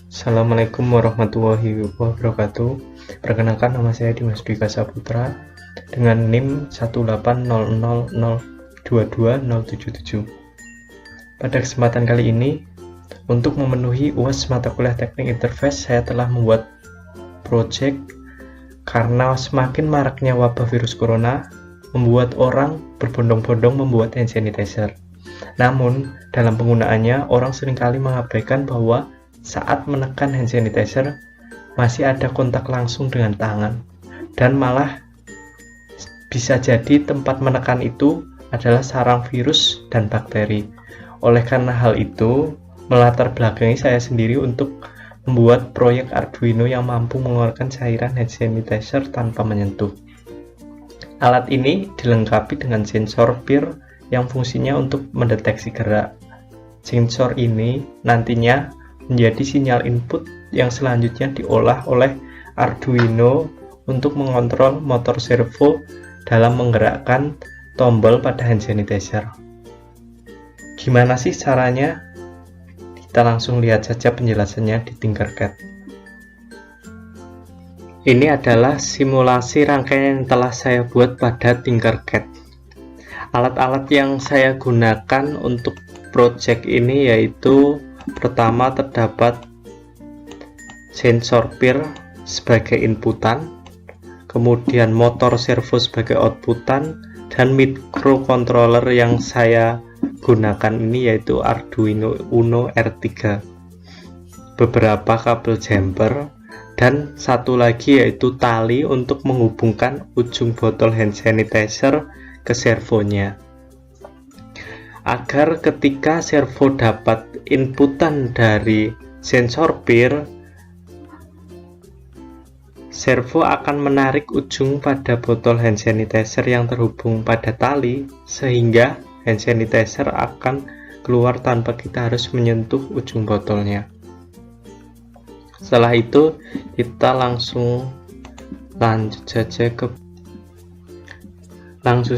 Assalamualaikum warahmatullahi wabarakatuh. Perkenalkan, nama saya Dimas Dwi Kasaputra dengan NIM 18000220077. Pada kesempatan kali ini, untuk memenuhi UAS mata kuliah teknik interface, saya telah membuat project karena semakin maraknya wabah virus corona membuat orang berbondong-bondong membuat hand sanitizer. Namun, dalam penggunaannya, orang seringkali mengabaikan bahwa saat menekan hand sanitizer masih ada kontak langsung dengan tangan, dan malah bisa jadi tempat menekan itu adalah sarang virus dan bakteri. Oleh karena hal itu, melatar belakangi saya sendiri untuk membuat proyek Arduino yang mampu mengeluarkan cairan hand sanitizer tanpa menyentuh. Alat ini dilengkapi dengan sensor PIR yang fungsinya untuk mendeteksi gerak. Sensor ini nantinya menjadi sinyal input yang selanjutnya diolah oleh Arduino untuk mengontrol motor servo dalam menggerakkan tombol pada hand sanitizer. Gimana sih caranya? Kita langsung lihat saja penjelasannya di Tinkercad. Ini adalah simulasi rangkaian yang telah saya buat pada Tinkercad. Alat-alat yang saya gunakan untuk project ini yaitu pertama, terdapat sensor PIR sebagai inputan, kemudian motor servo sebagai outputan, dan microcontroller yang saya gunakan ini yaitu Arduino Uno R3, beberapa kabel jumper, dan satu lagi yaitu tali untuk menghubungkan ujung botol hand sanitizer ke servonya, agar ketika servo dapat inputan dari sensor PIR, servo akan menarik ujung pada botol hand sanitizer yang terhubung pada tali, sehingga hand sanitizer akan keluar tanpa kita harus menyentuh ujung botolnya. Setelah itu, kita langsung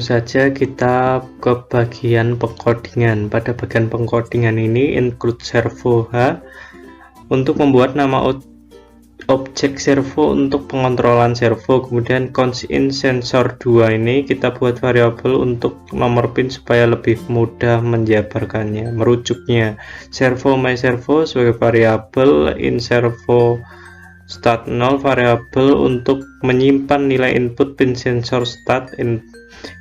saja kita ke bagian pengkodingan. Pada bagian pengkodingan ini include servo H untuk membuat nama objek servo untuk pengontrolan servo, kemudian const in sensor 2 ini kita buat variabel untuk nomor pin supaya lebih mudah menjabarkannya, merujuknya. Servo my servo sebagai variabel, in servo start 0 variabel untuk menyimpan nilai input pin sensor start in.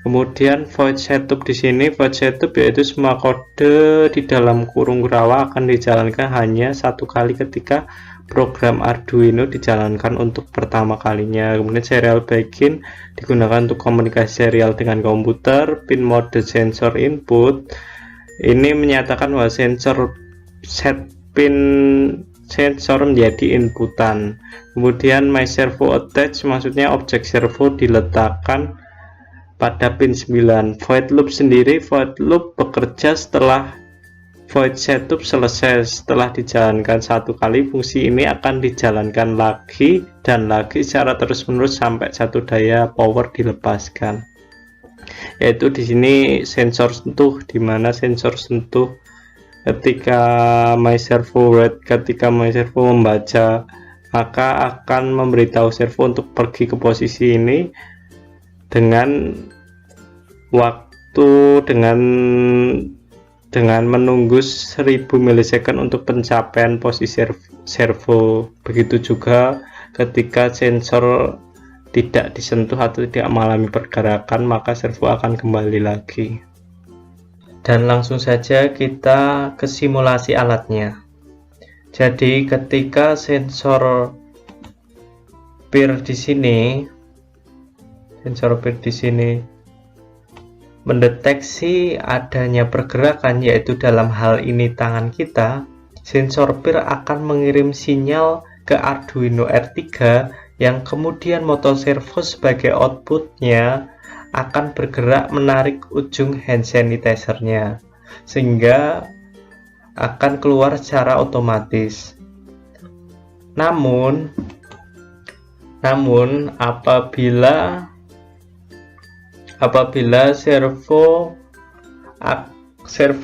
Kemudian void setup di sini, void setup yaitu semua kode di dalam kurung rawa akan dijalankan hanya satu kali ketika program Arduino dijalankan untuk pertama kalinya. Kemudian serial begin digunakan untuk komunikasi serial dengan komputer. Pin mode sensor input ini menyatakan bahwa sensor set pin sensor menjadi inputan. Kemudian my servo attach maksudnya objek servo diletakkan pada pin 9. Void loop sendiri, void loop bekerja setelah void setup selesai. Setelah dijalankan satu kali, fungsi ini akan dijalankan lagi dan lagi secara terus-menerus sampai satu daya power dilepaskan. Yaitu di sini sensor sentuh, di mana sensor sentuh ketika my servo read, ketika my servo membaca, maka akan memberitahu servo untuk pergi ke posisi ini dengan waktu dengan menunggu 1000 milisecond untuk pencapaian posisi servo. Begitu juga ketika sensor tidak disentuh atau tidak mengalami pergerakan, maka servo akan kembali lagi. Dan langsung saja kita ke simulasi alatnya. Jadi ketika sensor PIR di sini mendeteksi adanya pergerakan, yaitu dalam hal ini tangan kita, sensor PIR akan mengirim sinyal ke Arduino R3 yang kemudian motor servo sebagai outputnya akan bergerak menarik ujung hand sanitizer-nya, sehingga akan keluar secara otomatis. Namun apabila servo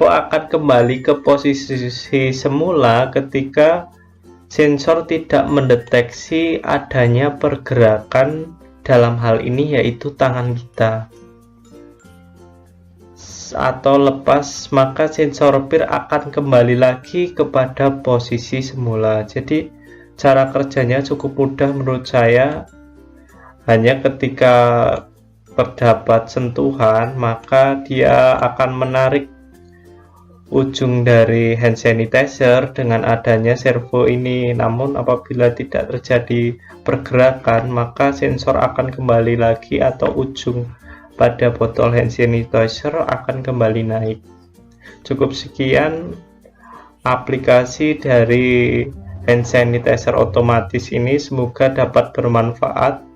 akan kembali ke posisi semula ketika sensor tidak mendeteksi adanya pergerakan dalam hal ini yaitu tangan kita atau lepas, maka sensor peer akan kembali lagi kepada posisi semula. Jadi cara kerjanya cukup mudah menurut saya, hanya ketika terdapat sentuhan maka dia akan menarik ujung dari hand sanitizer dengan adanya servo ini. Namun apabila tidak terjadi pergerakan maka sensor akan kembali lagi atau ujung pada botol hand sanitizer akan kembali naik. Cukup sekian aplikasi dari hand sanitizer otomatis ini, semoga dapat bermanfaat.